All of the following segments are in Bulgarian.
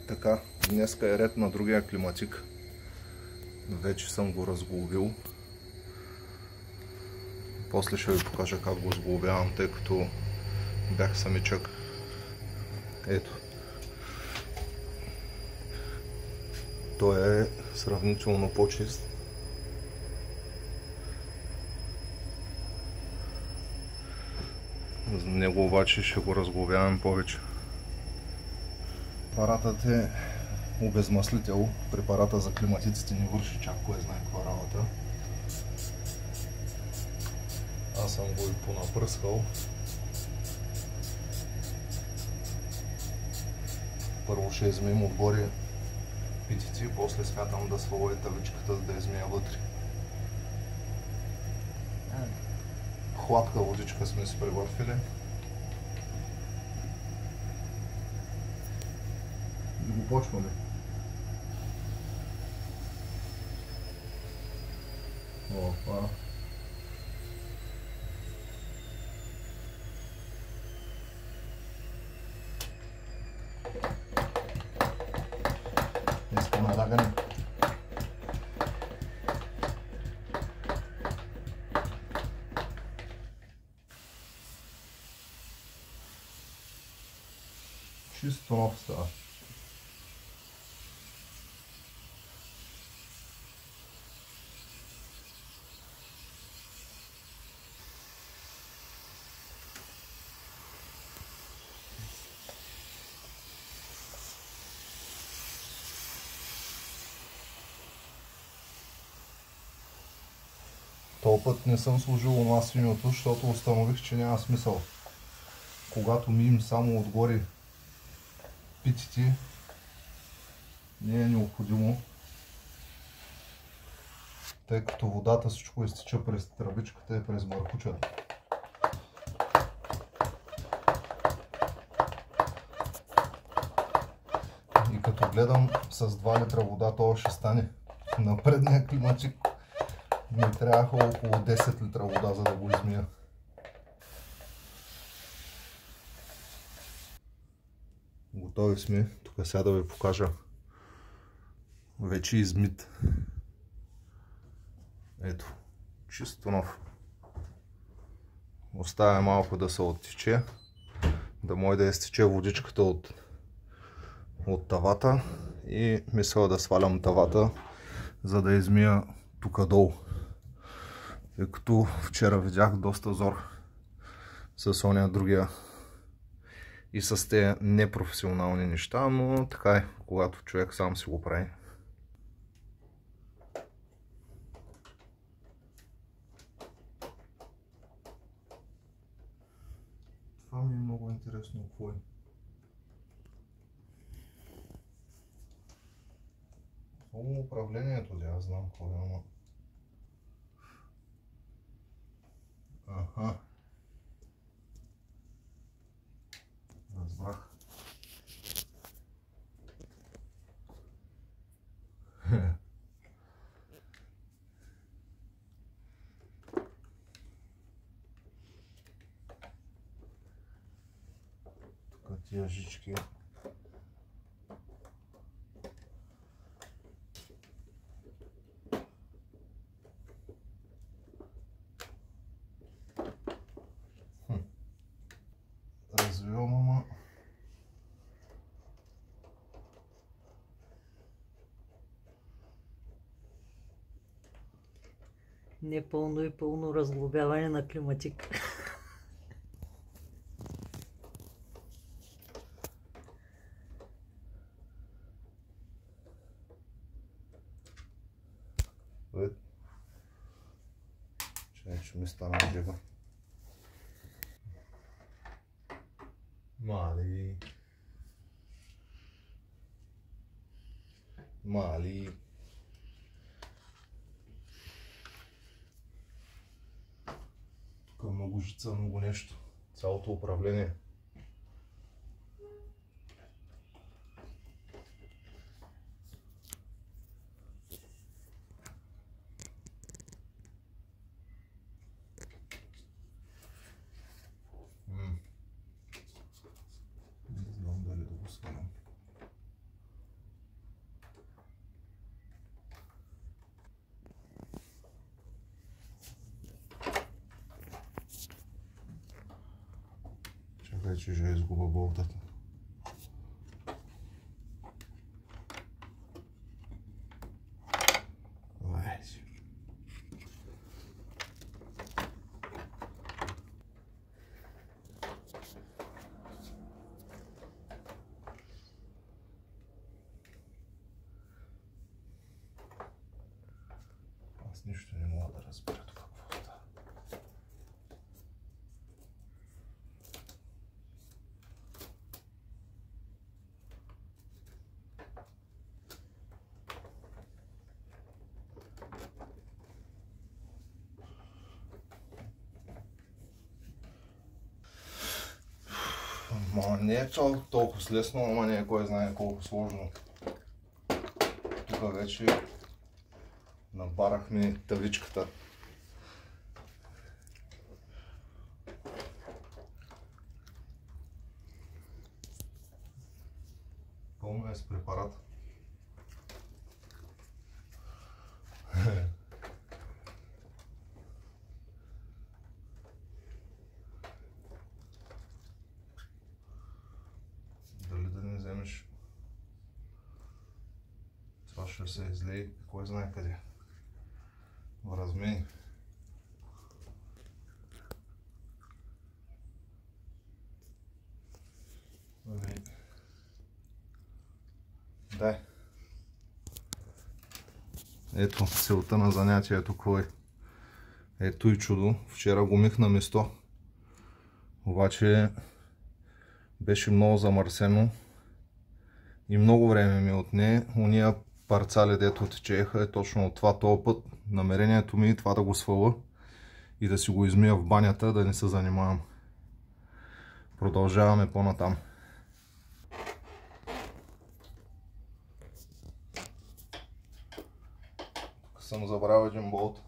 Така, днеска е ред на другия климатик. Вече съм го разглобил. После ще ви покажа как го сглобявам, тъй като бях самичък. Ето. Той е сравнително по-чист. За него обаче ще го разглобявам повече. Апаратът е обезмаслител. Препарата за климатиците не върши чак кой знае каква работа. Аз съм го и понапръскал. Първо ще измием отгоре питици, после смятам да сваля и тавичката, за да измия вътре. Хладка водичка сме си приготвили. И го почваме. Опа. Днеска налагане. Чисто нов става. Този път не съм сложил онова синьото, защото установих, че няма смисъл. Когато мием само отгоре питите, не е необходимо, тъй като водата всичко изтича през тръбичката и през маркучата. И като гледам с 2 литра вода, това ще стане. На предния климатик ми трябваха около 10 литра вода, за да го измия. Готови сме. Тук сега да ви покажа. Вече измит. Ето. Чисто нов. Оставя малко да се оттече. Да може да изтече водичката от тавата. И мисля да свалям тавата, за да измия тук долу. Тъй като вчера видях доста зор с ония другия и с тези непрофесионални неща, но така е, когато човек сам си го прави. Това ми е много интересно, какво е. Само управлението, да, аз знам какво е, ама... Аха. Разбрах. Тук тия жички. Развивам, ама... Непълно и пълно разглобяване на климатик. Чай, че ми стана жега. Мали. Мали. Тук много жица, много нещо. Цялото управление. Не знам дали да го свалям. Вече ще изгуба болтата. Аз нищо не мога да разбера тук какво става. Ма не е толкова лесно, ама не е кой знае колко сложно. Тук вече набарахме тавичката. Пълно е с препарат. Дали да не вземеш, това ще се излее кой знае къде. В размени. Дай. Ето целта на занятието какво е. Ето и чудо. Вчера го мих на место. Обаче беше много замърсено и много време ми отне. Уния парцали, дето течеха, е точно от това този път. Намерението ми е това да го сваля и да си го измия в банята, да не се занимавам. Продължаваме по-натам. Тук съм забравил един болт.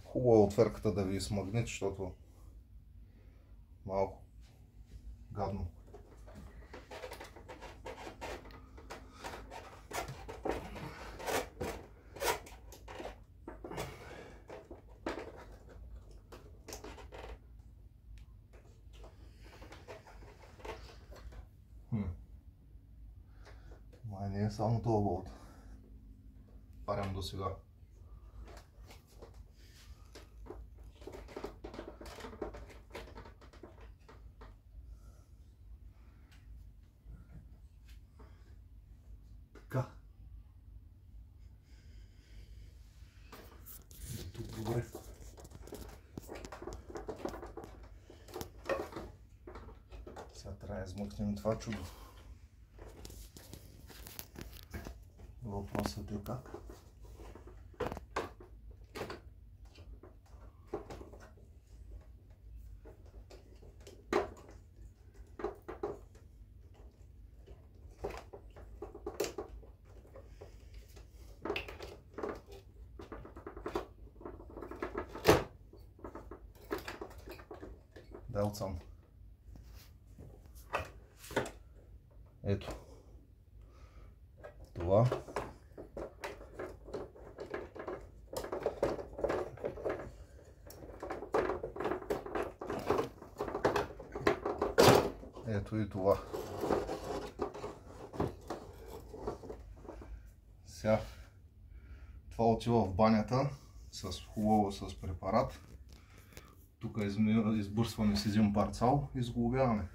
Хубаво е отверката да ви смъгне, защото малко гадно. Май не е само това болт. Парям до сега. Така. Тук добре. Сега трябва да измъкнем това чудо. Въпросът е как? Дал съм. Ето. Това. Ето и това. Сега това отива в банята хубаво с препарат. Тук избърсваме с един парцал и сглобяваме.